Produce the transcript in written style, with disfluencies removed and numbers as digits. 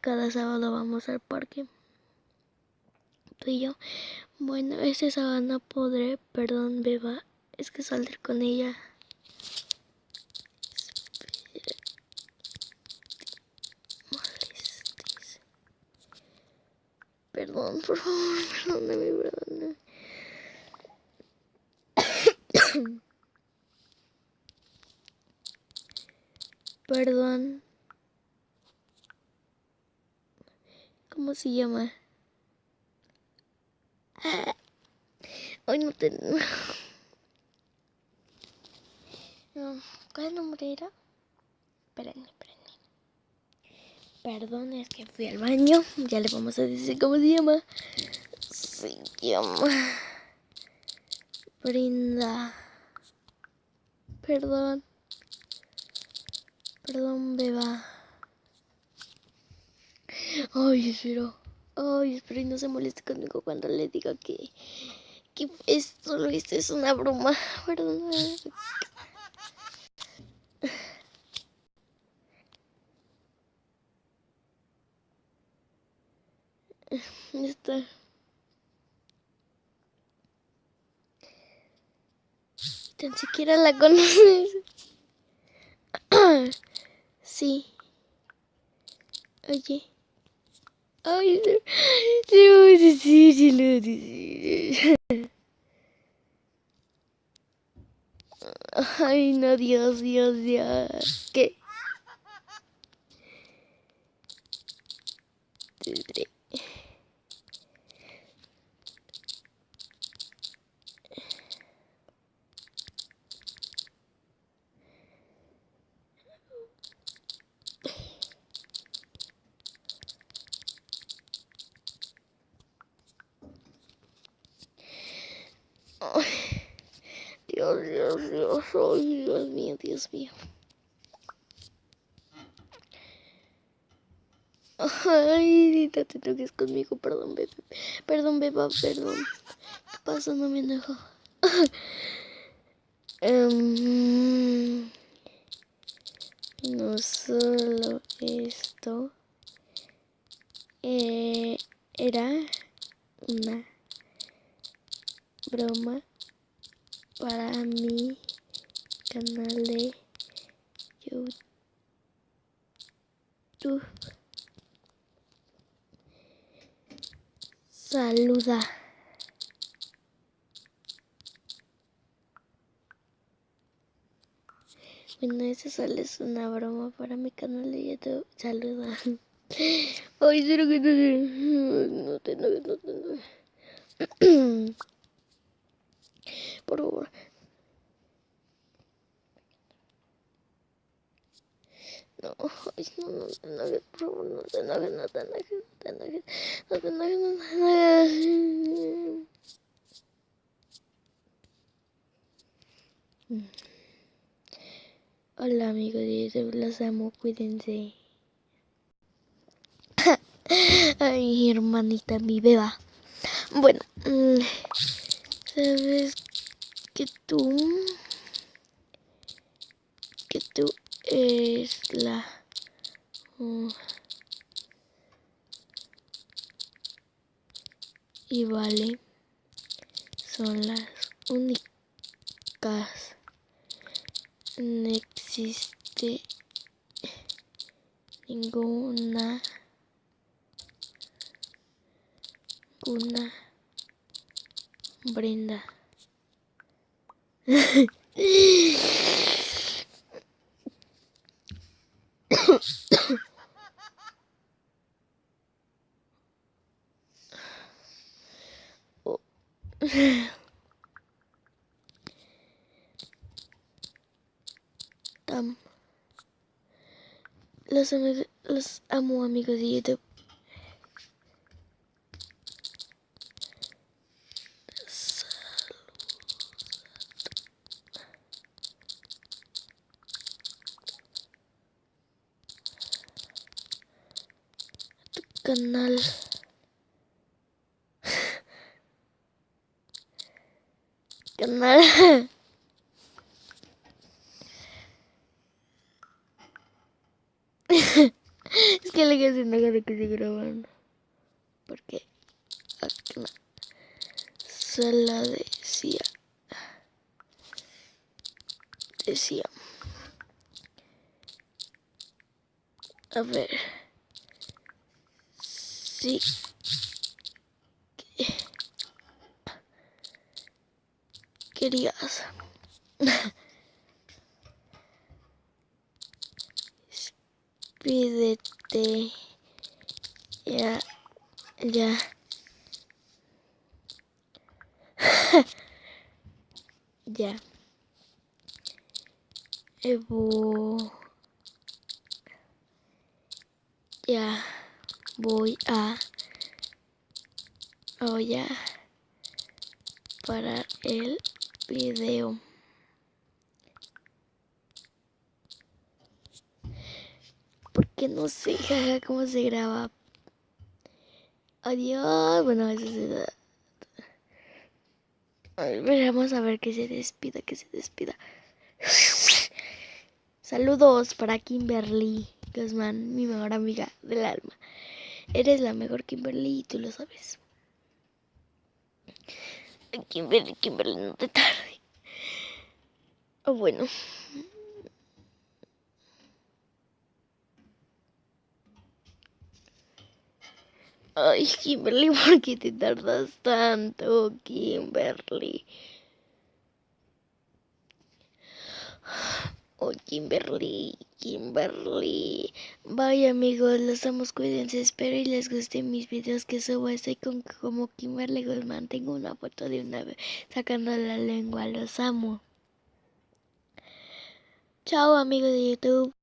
cada sábado vamos al parque, tú y yo. Bueno, este sábado no podré, perdón, beba, es que saldré con ella. Molestes. Perdón, por favor, perdóname. Perdón. ¿Cómo se llama? Hoy no te... No, ¿cuál nombre era? Espérenme. Perdón, es que fui al baño. Ya le vamos a decir cómo se llama. Se llama... Brinda. Perdón, beba. Ay, espero y no se moleste conmigo cuando le diga que esto lo hice, es una broma. Perdón. Está. Tan siquiera la conoces. Sí. Oye. Ay, sí, lo voy a decir. Ay, no, Dios. ¿Qué? Dios, ay, Dios mío. Ay, no te enojes conmigo, perdón, bebé. Perdón, beba, perdón. ¿Qué pasa? No me enojo. No solo esto era una broma para mi canal de YouTube. Saluda. Bueno, eso solo es una broma para mi canal de YouTube. Saluda. Ay, espero que no te enojes. Por favor. No, ay, no te enojes, por favor, no te enojes. Hola amigos de YouTube, los amo, cuídense. Ay, hermanita, mi beba. Bueno, sabes que tú eres la y Vale son las únicas. No existe ninguna Brenda. Los amo amigos de YouTube. Canal. Es que le le haciendo de que se graban. Porque aquí no. Solo decía. A ver. Sí. Querías. Pídete. Ya. Ya. Ya. Voy a parar el video. Porque no sé, jaja, cómo se graba. Adiós. Bueno, eso se da. Vamos a ver que se despida. Saludos para Kimberly Guzmán, mi mejor amiga del alma. Eres la mejor, Kimberly, y tú lo sabes. Kimberly, no te tardes. Bueno. Ay, Kimberly, ¿por qué te tardas tanto, Kimberly? Oh, Kimberly. Bye, amigos, los amo, cuídense, espero y les gusten mis videos que subo. Estoy como Kimberly Guzmán, tengo una foto de una vez sacando la lengua, los amo. Chao, amigos de YouTube.